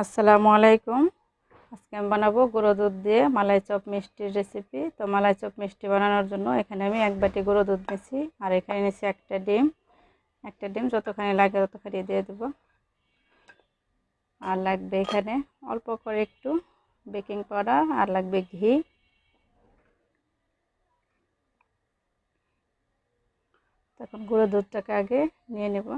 আসসালামু আলাইকুম। আজকে আমি বানাবো গুঁড়ো দুধ দিয়ে মালাই চপ মিষ্টির রেসিপি। তো মালাই চপ মিষ্টি বানানোর জন্য এখানে আমি 1 বাটি গুঁড়ো দুধ নিয়েছি, আর এখানে নিয়েছি একটা ডিম যতখানি লাগে ততখানি দিয়ে দেবো। আর লাগবে এখানে অল্প করে একটু বেকিং পাউডার, আর লাগবে ঘি। তখন গুঁড়ো দুধটাকে আগে নিয়ে নেব।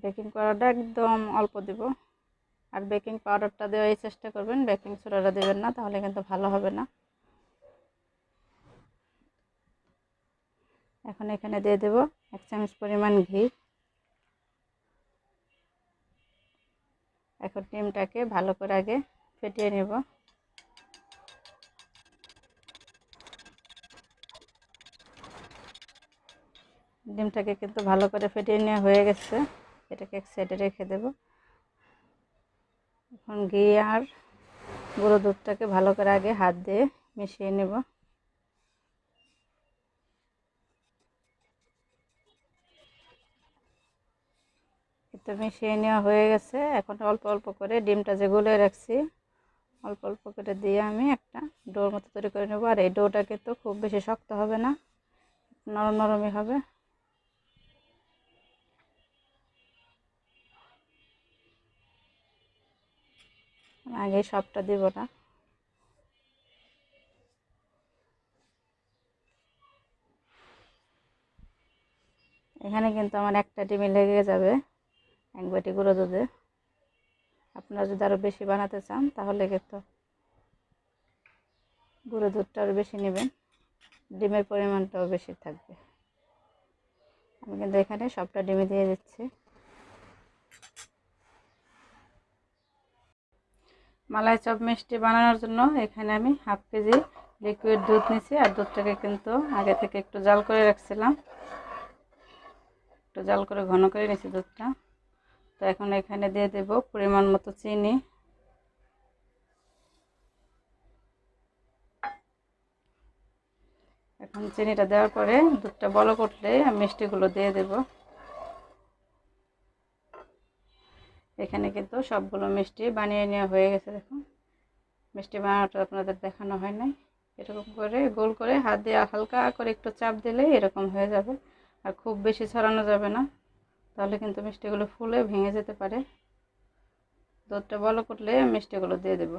বেকিং পাউডারটা একদম অল্প দেব, আর বেকিং পাউডারটা দেওয়ার চেষ্টা করবেন, বেকিং সোডাটা দেবেন না, তাহলে কিন্তু ভালো হবে না। এখন এখানে দিয়ে দেব 1 চামচ পরিমাণ ঘি। এখন ডিমটাকে ভালো করে আগে ফেটিয়ে নেব। ডিমটাকে কিন্তু ভালো করে ফেটিয়ে নেওয়া হয়ে গেছে, এটাকে এক সাইডে রেখে দেব। এখন ঘি আর গুঁড়ো দুধটাকে ভালো করে আগে হাত দিয়ে মিশিয়ে নেব। তো মিশিয়ে নেওয়া হয়ে গেছে। এখন অল্প অল্প করে ডিমটা যে গুলে রাখছি অল্প অল্প করে দিয়ে আমি একটা ডোর মতো তৈরি করে নেব। আর এই ডোটা কিন্তু খুব বেশি শক্ত হবে না, নরম নরমই হবে। আগে সবটা দিব না। এখানে কিন্তু আমার একটা ডিমে লেগে যাবে 1 বাটি গুঁড়ো দুধে। আপনারা যদি আরও বেশি বানাতে চান তাহলে কিন্তু গুঁড়ো দুধটা আরও বেশি নেবেন, ডিমের পরিমাণটাও বেশি থাকবে। আমি কিন্তু এখানে সবটা ডিমে দিয়ে দিচ্ছি। মালাই চপ মিষ্টি বানানোর জন্য এখানে আমি 1/2 কেজি লিকুইড দুধ নিয়েছি, আর দুধটাকে কিন্তু আগে থেকে একটু জাল করে রাখছিলাম, একটু জাল করে ঘন করে নিয়েছি দুধটা। তো এখন এখানে দিয়ে দেব পরিমাণ মতো চিনি। এখন চিনিটা দেওয়ার পরে দুধটা বলক উঠলে আমি মিষ্টিগুলো দিয়ে দেব। এখানে কিন্তু সবগুলো মিষ্টি বানিয়ে নেওয়া হয়ে গেছে। দেখুন, মিষ্টি বানানোটা আপনাদের দেখানো হয় নাই। এরকম করে গোল করে হাত দিয়ে হালকা করে একটু চাপ দিলেই এরকম হয়ে যাবে। আর খুব বেশি ছড়ানো যাবে না, তাহলে কিন্তু মিষ্টিগুলো ফুলে ভেঙে যেতে পারে। দুধটা বলক উঠলে মিষ্টিগুলো দিয়ে দেব।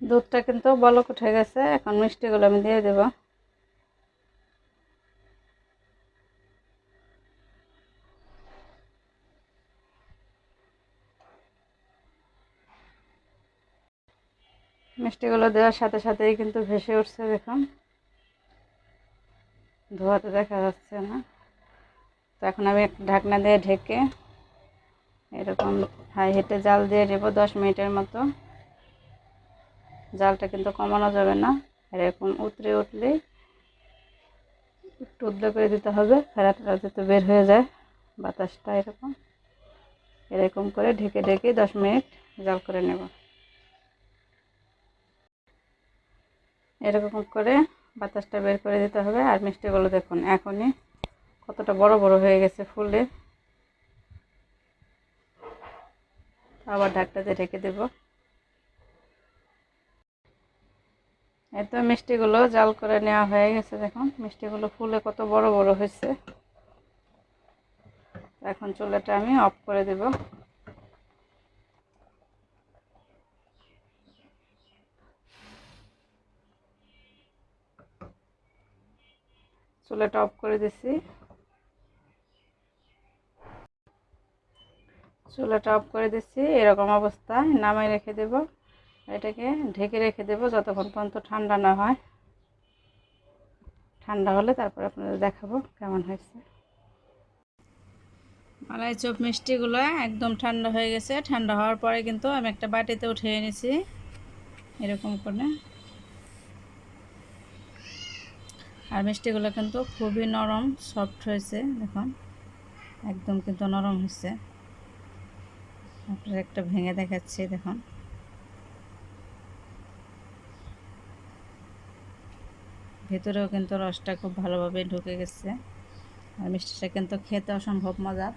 দুধটা কিন্তু বলক উঠে গেছে, এখন মিষ্টিগুলো আমি দিয়ে দেব। মিষ্টিগুলো দেওয়ার সাথে সাথেই কিন্তু ভেসে উঠছে, দেখুন, ধোয়াতে দেখা যাচ্ছে না। তো এখন আমি একটা ঢাকনা দিয়ে ঢেকে এরকম হাই হিটে জাল দিয়ে নেব 10 মিনিটের মতো। জালটা কিন্তু কমানো যাবে না, এরকম উতরে উঠলেই একটু উদ্রে করে দিতে হবে, ফেরাটা যাতে বের হয়ে যায় বাতাসটা। এরকম এরকম করে ঢেকে ঢেকে 10 মিনিট জাল করে নেব। এরকম করে বাতাসটা বের করে দিতে হবে। আর মিষ্টিগুলো দেখুন এখনই কতটা বড় বড় হয়ে গেছে ফুলে। আবার ঢাকনাতে ঢেকে দেব। এই তো মিষ্টিগুলো জাল করে নেওয়া হয়ে গেছে, দেখুন মিষ্টিগুলো ফুলে কত বড় বড় হয়েছে। এখন চুলাটা আমি অফ করে দেব। চুলাটা অফ করে দিছি। চুলাটা অফ করে দিচ্ছি, এরকম অবস্থায় নামাই রেখে দেব। এটাকে ঢেকে রেখে দেব যতক্ষণ পর্যন্ত ঠান্ডা না হয়। ঠান্ডা হলে তারপর আপনাদের দেখাবো কেমন হয়েছে। মালাই চপ মিষ্টিগুলো একদম ঠান্ডা হয়ে গেছে। ঠান্ডা হওয়ার পরে কিন্তু আমি একটা বাটিতে উঠিয়ে এনেছি এরকম করে। আর মিষ্টিগুলো কিন্তু খুবই নরম সফট হয়েছে, দেখুন একদম কিন্তু নরম হয়েছে। আপনার একটা ভেঙে দেখাচ্ছি, দেখুন। ভেতরেও কিন্তু রসটা খুব ভালোভাবে ঢুকে গেছে, আর মিষ্টিটা কিন্তু খেতে অসম্ভব মজার।